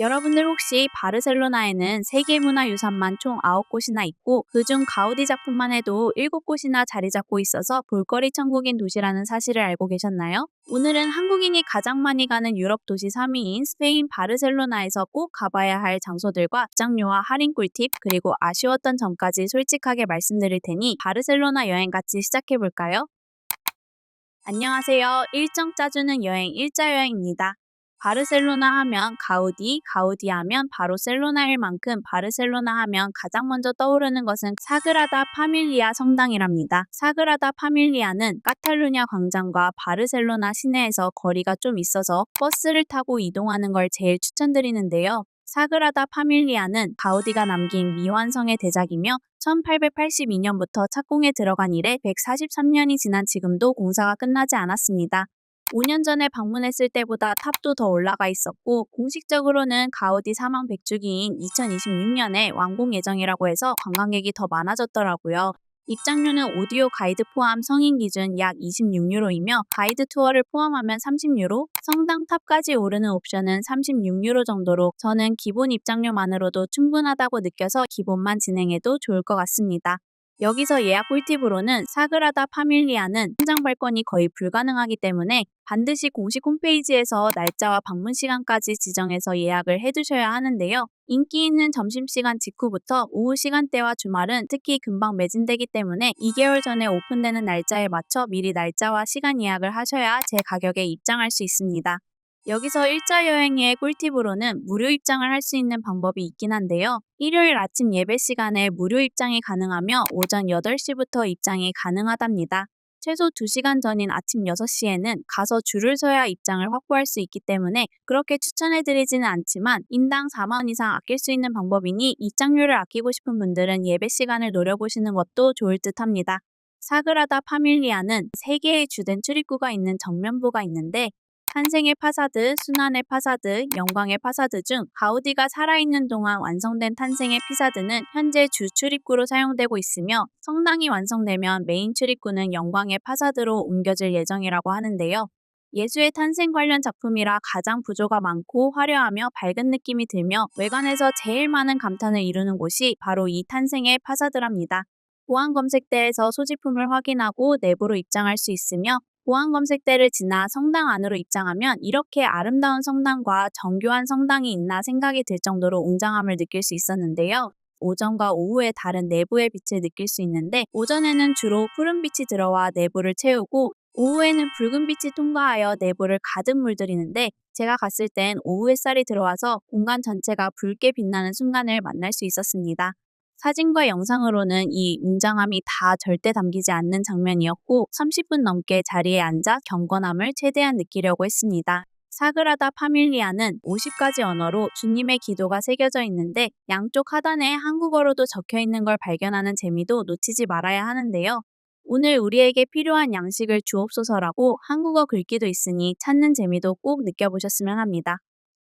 여러분들 혹시 바르셀로나에는 세계문화유산만 총 9곳이나 있고 그중 가우디 작품만 해도 7곳이나 자리 잡고 있어서 볼거리 천국인 도시라는 사실을 알고 계셨나요? 오늘은 한국인이 가장 많이 가는 유럽 도시 3위인 스페인 바르셀로나에서 꼭 가봐야 할 장소들과 입장료와 할인 꿀팁 그리고 아쉬웠던 점까지 솔직하게 말씀드릴 테니 바르셀로나 여행 같이 시작해볼까요? 안녕하세요. 일정 짜주는 여행 일자여행입니다. 바르셀로나 하면 가우디, 가우디 하면 바르셀로나일 만큼 바르셀로나 하면 가장 먼저 떠오르는 것은 사그라다 파밀리아 성당이랍니다. 사그라다 파밀리아는 카탈루냐 광장과 바르셀로나 시내에서 거리가 좀 있어서 버스를 타고 이동하는 걸 제일 추천드리는데요. 사그라다 파밀리아는 가우디가 남긴 미완성의 대작이며 1882년부터 착공에 들어간 이래 143년이 지난 지금도 공사가 끝나지 않았습니다. 5년 전에 방문했을 때보다 탑도 더 올라가 있었고 공식적으로는 가우디 사망 100주기인 2026년에 완공 예정이라고 해서 관광객이 더 많아졌더라고요. 입장료는 오디오 가이드 포함 성인 기준 약 26유로이며 가이드 투어를 포함하면 30유로, 성당 탑까지 오르는 옵션은 36유로 정도로 저는 기본 입장료만으로도 충분하다고 느껴서 기본만 진행해도 좋을 것 같습니다. 여기서 예약 꿀팁으로는 사그라다 파밀리아는 현장 발권이 거의 불가능하기 때문에 반드시 공식 홈페이지에서 날짜와 방문 시간까지 지정해서 예약을 해두셔야 하는데요. 인기 있는 점심시간 직후부터 오후 시간대와 주말은 특히 금방 매진되기 때문에 2개월 전에 오픈되는 날짜에 맞춰 미리 날짜와 시간 예약을 하셔야 제 가격에 입장할 수 있습니다. 여기서 일자 여행의 꿀팁으로는 무료 입장을 할 수 있는 방법이 있긴 한데요. 일요일 아침 예배 시간에 무료 입장이 가능하며 오전 8시부터 입장이 가능하답니다. 최소 2시간 전인 아침 6시에는 가서 줄을 서야 입장을 확보할 수 있기 때문에 그렇게 추천해드리지는 않지만 인당 4만 원 이상 아낄 수 있는 방법이니 입장료를 아끼고 싶은 분들은 예배 시간을 노려보시는 것도 좋을 듯 합니다. 사그라다 파밀리아는 3개의 주된 출입구가 있는 정면부가 있는데 탄생의 파사드, 순환의 파사드, 영광의 파사드 중 가우디가 살아있는 동안 완성된 탄생의 피사드는 현재 주 출입구로 사용되고 있으며 성당이 완성되면 메인 출입구는 영광의 파사드로 옮겨질 예정이라고 하는데요. 예수의 탄생 관련 작품이라 가장 부조가 많고 화려하며 밝은 느낌이 들며 외관에서 제일 많은 감탄을 이루는 곳이 바로 이 탄생의 파사드랍니다. 보안 검색대에서 소지품을 확인하고 내부로 입장할 수 있으며 보안 검색대를 지나 성당 안으로 입장하면 이렇게 아름다운 성당과 정교한 성당이 있나 생각이 들 정도로 웅장함을 느낄 수 있었는데요. 오전과 오후에 다른 내부의 빛을 느낄 수 있는데 오전에는 주로 푸른 빛이 들어와 내부를 채우고 오후에는 붉은 빛이 통과하여 내부를 가득 물들이는데 제가 갔을 땐 오후 햇살이 들어와서 공간 전체가 붉게 빛나는 순간을 만날 수 있었습니다. 사진과 영상으로는 이 웅장함이 다 절대 담기지 않는 장면이었고 30분 넘게 자리에 앉아 경건함을 최대한 느끼려고 했습니다. 사그라다 파밀리아는 50가지 언어로 주님의 기도가 새겨져 있는데 양쪽 하단에 한국어로도 적혀 있는 걸 발견하는 재미도 놓치지 말아야 하는데요. 오늘 우리에게 필요한 양식을 주옵소서라고 한국어 글귀도 있으니 찾는 재미도 꼭 느껴보셨으면 합니다.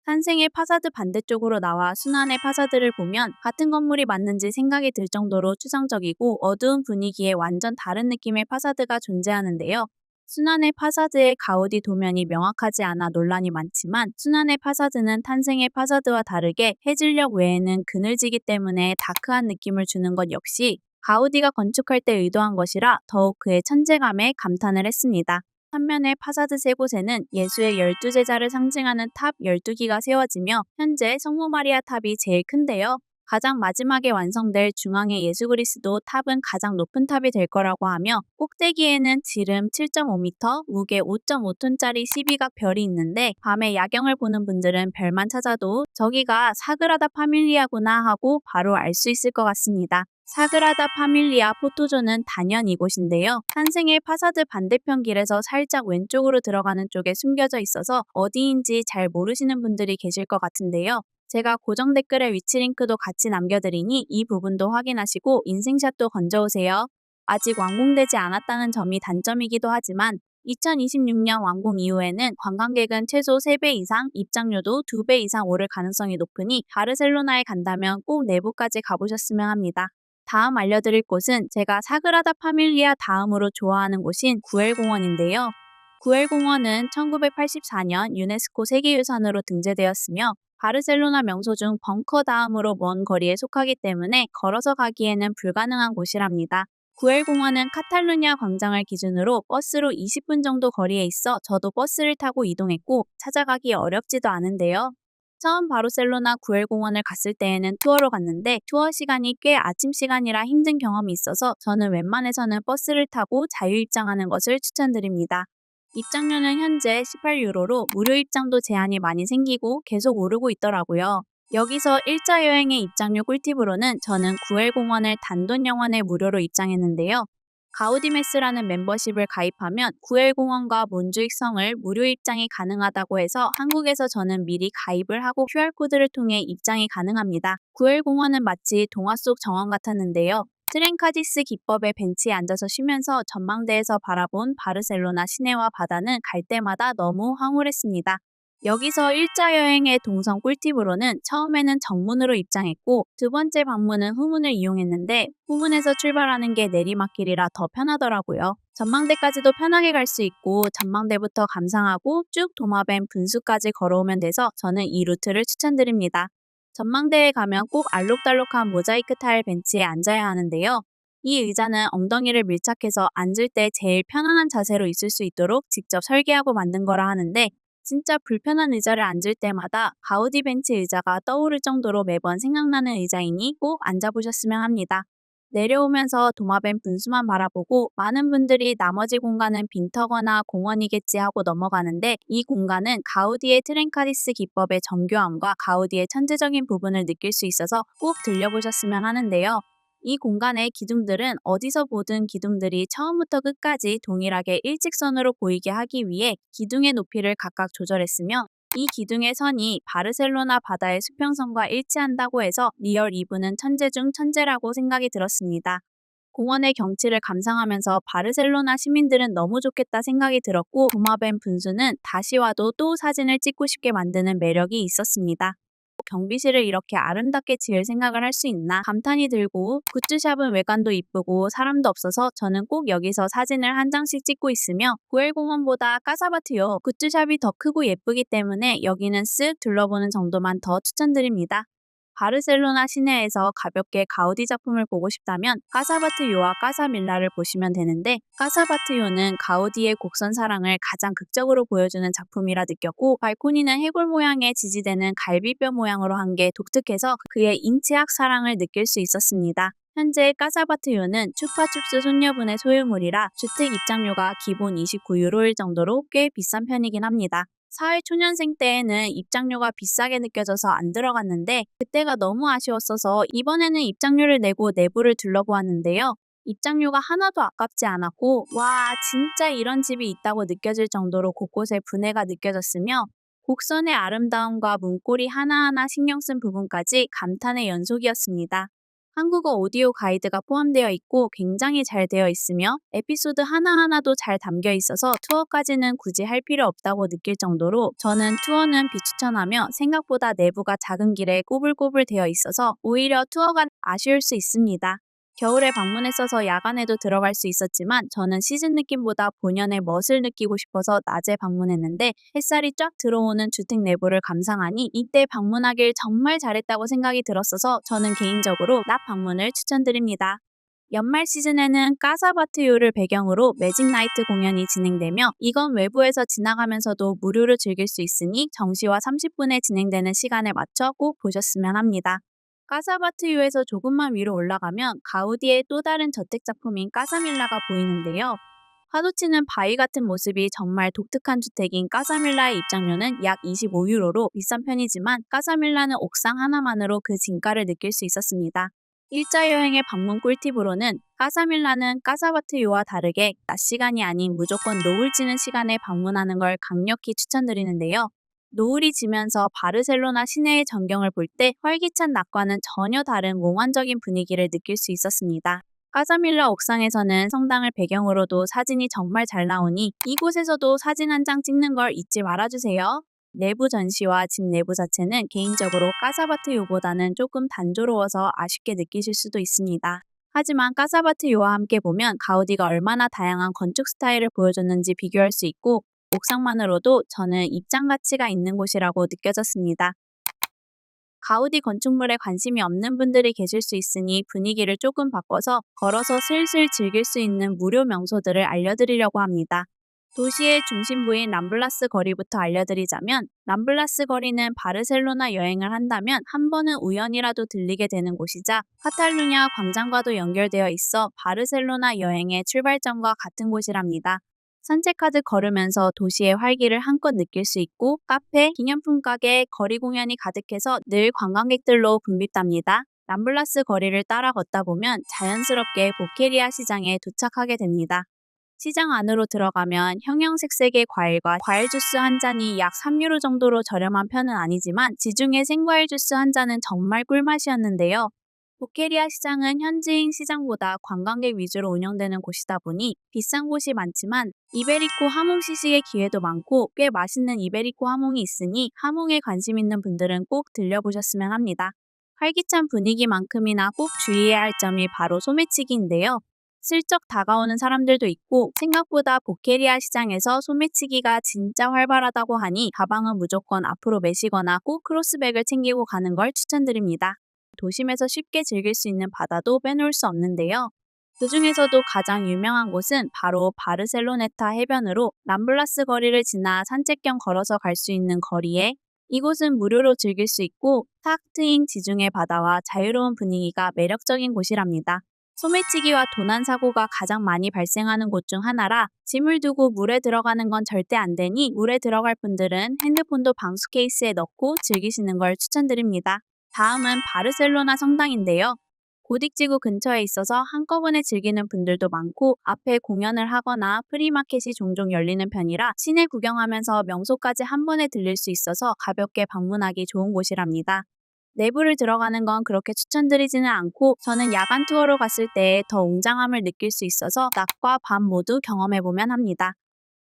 탄생의 파사드 반대쪽으로 나와 순환의 파사드를 보면 같은 건물이 맞는지 생각이 들 정도로 추상적이고 어두운 분위기에 완전 다른 느낌의 파사드가 존재하는데요. 순환의 파사드의 가우디 도면이 명확하지 않아 논란이 많지만 순환의 파사드는 탄생의 파사드와 다르게 해질녘 외에는 그늘지기 때문에 다크한 느낌을 주는 것 역시 가우디가 건축할 때 의도한 것이라 더욱 그의 천재감에 감탄을 했습니다. 한면의 파사드 세 곳에는 예수의 12제자를 상징하는 탑 12기가 세워지며 현재 성모 마리아 탑이 제일 큰데요. 가장 마지막에 완성될 중앙의 예수 그리스도 탑은 가장 높은 탑이 될 거라고 하며 꼭대기에는 지름 7.5m, 무게 5.5톤짜리 12각 별이 있는데 밤에 야경을 보는 분들은 별만 찾아도 저기가 사그라다 파밀리아구나 하고 바로 알 수 있을 것 같습니다. 사그라다 파밀리아 포토존은 단연 이곳인데요. 탄생의 파사드 반대편 길에서 살짝 왼쪽으로 들어가는 쪽에 숨겨져 있어서 어디인지 잘 모르시는 분들이 계실 것 같은데요. 제가 고정 댓글에 위치 링크도 같이 남겨드리니 이 부분도 확인하시고 인생샷도 건져오세요. 아직 완공되지 않았다는 점이 단점이기도 하지만 2026년 완공 이후에는 관광객은 최소 3배 이상, 입장료도 2배 이상 오를 가능성이 높으니 바르셀로나에 간다면 꼭 내부까지 가보셨으면 합니다. 다음 알려드릴 곳은 제가 사그라다 파밀리아 다음으로 좋아하는 곳인 구엘공원인데요. 구엘공원은 1984년 유네스코 세계유산으로 등재되었으며 바르셀로나 명소 중 벙커 다음으로 먼 거리에 속하기 때문에 걸어서 가기에는 불가능한 곳이랍니다. 구엘 공원은 카탈루냐 광장을 기준으로 버스로 20분 정도 거리에 있어 저도 버스를 타고 이동했고 찾아가기 어렵지도 않은데요. 처음 바르셀로나 구엘 공원을 갔을 때에는 투어로 갔는데 투어 시간이 꽤 아침 시간이라 힘든 경험이 있어서 저는 웬만해서는 버스를 타고 자유 입장하는 것을 추천드립니다. 입장료는 현재 18유로로 무료 입장도 제한이 많이 생기고 계속 오르고 있더라고요. 여기서 일자 여행의 입장료 꿀팁으로는 저는 구엘 공원을 단돈 영원에 무료로 입장했는데요. 가우디메스라는 멤버십을 가입하면 구엘 공원과 몬주익 성을 무료 입장이 가능하다고 해서 한국에서 저는 미리 가입을 하고 QR코드를 통해 입장이 가능합니다. 구엘 공원은 마치 동화 속 정원 같았는데요. 트렌카디스 기법의 벤치에 앉아서 쉬면서 전망대에서 바라본 바르셀로나 시내와 바다는 갈 때마다 너무 황홀했습니다. 여기서 일자 여행의 동선 꿀팁으로는 처음에는 정문으로 입장했고 두 번째 방문은 후문을 이용했는데 후문에서 출발하는 게 내리막길이라 더 편하더라고요. 전망대까지도 편하게 갈 수 있고 전망대부터 감상하고 쭉 도마뱀 분수까지 걸어오면 돼서 저는 이 루트를 추천드립니다. 전망대에 가면 꼭 알록달록한 모자이크 타일 벤치에 앉아야 하는데요. 이 의자는 엉덩이를 밀착해서 앉을 때 제일 편안한 자세로 있을 수 있도록 직접 설계하고 만든 거라 하는데 진짜 불편한 의자를 앉을 때마다 가우디 벤치 의자가 떠오를 정도로 매번 생각나는 의자이니 꼭 앉아보셨으면 합니다. 내려오면서 도마뱀 분수만 바라보고 많은 분들이 나머지 공간은 빈터거나 공원이겠지 하고 넘어가는데 이 공간은 가우디의 트렌카디스 기법의 정교함과 가우디의 천재적인 부분을 느낄 수 있어서 꼭 들려보셨으면 하는데요. 이 공간의 기둥들은 어디서 보든 기둥들이 처음부터 끝까지 동일하게 일직선으로 보이게 하기 위해 기둥의 높이를 각각 조절했으며 이 기둥의 선이 바르셀로나 바다의 수평선과 일치한다고 해서 리얼 이브는 천재 중 천재라고 생각이 들었습니다. 공원의 경치를 감상하면서 바르셀로나 시민들은 너무 좋겠다 생각이 들었고 도마뱀 분수는 다시 와도 또 사진을 찍고 싶게 만드는 매력이 있었습니다. 경비실을 이렇게 아름답게 지을 생각을 할 수 있나 감탄이 들고 굿즈샵은 외관도 이쁘고 사람도 없어서 저는 꼭 여기서 사진을 한 장씩 찍고 있으며 구엘공원보다 까사바트요 굿즈샵이 더 크고 예쁘기 때문에 여기는 쓱 둘러보는 정도만 더 추천드립니다. 바르셀로나 시내에서 가볍게 가우디 작품을 보고 싶다면 까사바트요와 까사밀라를 보시면 되는데 까사바트요는 가우디의 곡선 사랑을 가장 극적으로 보여주는 작품이라 느꼈고 발코니는 해골 모양의 지지대는 갈비뼈 모양으로 한 게 독특해서 그의 인체학 사랑을 느낄 수 있었습니다. 현재 까사바트요는 추파춥스 손녀분의 소유물이라 주택 입장료가 기본 29유로일 정도로 꽤 비싼 편이긴 합니다. 사회초년생 때에는 입장료가 비싸게 느껴져서 안 들어갔는데 그때가 너무 아쉬웠어서 이번에는 입장료를 내고 내부를 둘러보았는데요. 입장료가 하나도 아깝지 않았고 와 진짜 이런 집이 있다고 느껴질 정도로 곳곳에 분해가 느껴졌으며 곡선의 아름다움과 문고리 하나하나 신경 쓴 부분까지 감탄의 연속이었습니다. 한국어 오디오 가이드가 포함되어 있고 굉장히 잘 되어 있으며 에피소드 하나하나도 잘 담겨 있어서 투어까지는 굳이 할 필요 없다고 느낄 정도로 저는 투어는 비추천하며 생각보다 내부가 작은 길에 꼬불꼬불 되어 있어서 오히려 투어가 아쉬울 수 있습니다. 겨울에 방문했어서 야간에도 들어갈 수 있었지만 저는 시즌 느낌보다 본연의 멋을 느끼고 싶어서 낮에 방문했는데 햇살이 쫙 들어오는 주택 내부를 감상하니 이때 방문하길 정말 잘했다고 생각이 들었어서 저는 개인적으로 낮 방문을 추천드립니다. 연말 시즌에는 까사바트요를 배경으로 매직 나이트 공연이 진행되며 이건 외부에서 지나가면서도 무료로 즐길 수 있으니 정시와 30분에 진행되는 시간에 맞춰 꼭 보셨으면 합니다. 까사바트요에서 조금만 위로 올라가면 가우디의 또 다른 저택 작품인 까사밀라가 보이는데요. 파도치는 바위 같은 모습이 정말 독특한 주택인 까사밀라의 입장료는 약 25유로로 비싼 편이지만 까사밀라는 옥상 하나만으로 그 진가를 느낄 수 있었습니다. 일자 여행의 방문 꿀팁으로는 까사밀라는 까사바트요와 다르게 낮 시간이 아닌 무조건 노을 지는 시간에 방문하는 걸 강력히 추천드리는데요. 노을이 지면서 바르셀로나 시내의 전경을 볼 때 활기찬 낮과는 전혀 다른 몽환적인 분위기를 느낄 수 있었습니다. 까사밀라 옥상에서는 성당을 배경으로도 사진이 정말 잘 나오니 이곳에서도 사진 한 장 찍는 걸 잊지 말아주세요. 내부 전시와 집 내부 자체는 개인적으로 까사바트요보다는 조금 단조로워서 아쉽게 느끼실 수도 있습니다. 하지만 까사바트요와 함께 보면 가우디가 얼마나 다양한 건축 스타일을 보여줬는지 비교할 수 있고 옥상만으로도 저는 입장 가치가 있는 곳이라고 느껴졌습니다. 가우디 건축물에 관심이 없는 분들이 계실 수 있으니 분위기를 조금 바꿔서 걸어서 슬슬 즐길 수 있는 무료 명소들을 알려드리려고 합니다. 도시의 중심부인 람블라스 거리부터 알려드리자면, 람블라스 거리는 바르셀로나 여행을 한다면 한 번은 우연이라도 들리게 되는 곳이자 카탈루냐 광장과도 연결되어 있어 바르셀로나 여행의 출발점과 같은 곳이랍니다. 산책하듯 걸으면서 도시의 활기를 한껏 느낄 수 있고, 카페, 기념품 가게, 거리 공연이 가득해서 늘 관광객들로 붐빕답니다. 람블라스 거리를 따라 걷다 보면 자연스럽게 보케리아 시장에 도착하게 됩니다. 시장 안으로 들어가면 형형색색의 과일과 과일 주스 한 잔이 약 3유로 정도로 저렴한 편은 아니지만 지중해 생과일 주스 한 잔은 정말 꿀맛이었는데요. 보케리아 시장은 현지인 시장보다 관광객 위주로 운영되는 곳이다 보니 비싼 곳이 많지만 이베리코 하몽 시식의 기회도 많고 꽤 맛있는 이베리코 하몽이 있으니 하몽에 관심 있는 분들은 꼭 들려보셨으면 합니다. 활기찬 분위기만큼이나 꼭 주의해야 할 점이 바로 소매치기인데요. 슬쩍 다가오는 사람들도 있고 생각보다 보케리아 시장에서 소매치기가 진짜 활발하다고 하니 가방은 무조건 앞으로 메시거나 꼭 크로스백을 챙기고 가는 걸 추천드립니다. 도심에서 쉽게 즐길 수 있는 바다도 빼놓을 수 없는데요. 그 중에서도 가장 유명한 곳은 바로 바르셀로네타 해변으로 람블라스 거리를 지나 산책 겸 걸어서 갈 수 있는 거리에, 이곳은 무료로 즐길 수 있고 탁 트인 지중해 바다와 자유로운 분위기가 매력적인 곳이랍니다. 소매치기와 도난 사고가 가장 많이 발생하는 곳 중 하나라 짐을 두고 물에 들어가는 건 절대 안 되니 물에 들어갈 분들은 핸드폰도 방수 케이스에 넣고 즐기시는 걸 추천드립니다. 다음은 바르셀로나 성당인데요. 고딕지구 근처에 있어서 한꺼번에 즐기는 분들도 많고 앞에 공연을 하거나 프리마켓이 종종 열리는 편이라 시내 구경하면서 명소까지 한 번에 들릴 수 있어서 가볍게 방문하기 좋은 곳이랍니다. 내부를 들어가는 건 그렇게 추천드리지는 않고 저는 야간 투어로 갔을 때 더 웅장함을 느낄 수 있어서 낮과 밤 모두 경험해보면 합니다.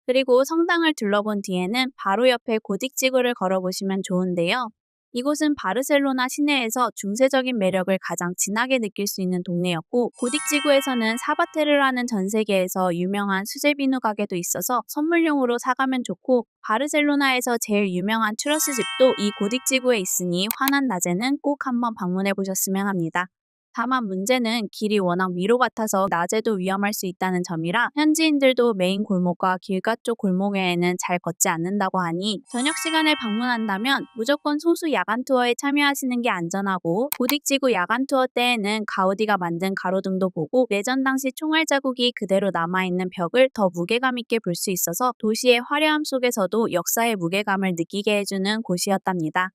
그리고 성당을 둘러본 뒤에는 바로 옆에 고딕지구를 걸어보시면 좋은데요. 이곳은 바르셀로나 시내에서 중세적인 매력을 가장 진하게 느낄 수 있는 동네였고, 고딕지구에서는 사바테르라는 전 세계에서 유명한 수제 비누 가게도 있어서 선물용으로 사가면 좋고, 바르셀로나에서 제일 유명한 추러스 집도 이 고딕지구에 있으니 환한 낮에는 꼭 한번 방문해 보셨으면 합니다. 다만 문제는 길이 워낙 미로 같아서 낮에도 위험할 수 있다는 점이라 현지인들도 메인 골목과 길가 쪽 골목 외에는 잘 걷지 않는다고 하니 저녁 시간에 방문한다면 무조건 소수 야간 투어에 참여하시는 게 안전하고, 고딕지구 야간 투어 때에는 가우디가 만든 가로등도 보고 내전 당시 총알 자국이 그대로 남아있는 벽을 더 무게감 있게 볼 수 있어서 도시의 화려함 속에서도 역사의 무게감을 느끼게 해주는 곳이었답니다.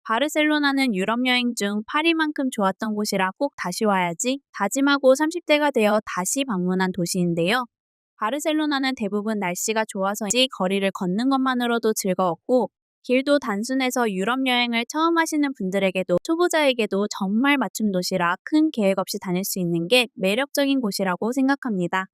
바르셀로나는 유럽 여행 중 파리만큼 좋았던 곳이라 꼭 다시 와야지 다짐하고 30대가 되어 다시 방문한 도시인데요. 바르셀로나는 대부분 날씨가 좋아서인지 거리를 걷는 것만으로도 즐거웠고, 길도 단순해서 유럽 여행을 처음 하시는 분들에게도 초보자에게도 정말 맞춤 도시라 큰 계획 없이 다닐 수 있는 게 매력적인 곳이라고 생각합니다.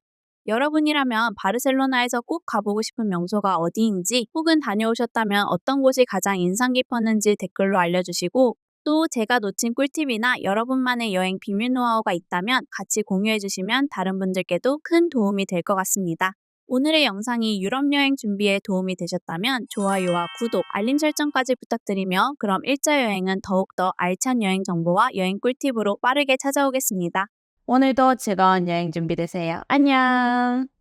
여러분이라면 바르셀로나에서 꼭 가보고 싶은 명소가 어디인지 혹은 다녀오셨다면 어떤 곳이 가장 인상 깊었는지 댓글로 알려주시고, 또 제가 놓친 꿀팁이나 여러분만의 여행 비밀 노하우가 있다면 같이 공유해주시면 다른 분들께도 큰 도움이 될 것 같습니다. 오늘의 영상이 유럽 여행 준비에 도움이 되셨다면 좋아요와 구독, 알림 설정까지 부탁드리며 그럼 일자 여행은 더욱더 알찬 여행 정보와 여행 꿀팁으로 빠르게 찾아오겠습니다. 오늘도 즐거운 여행 준비되세요. 안녕!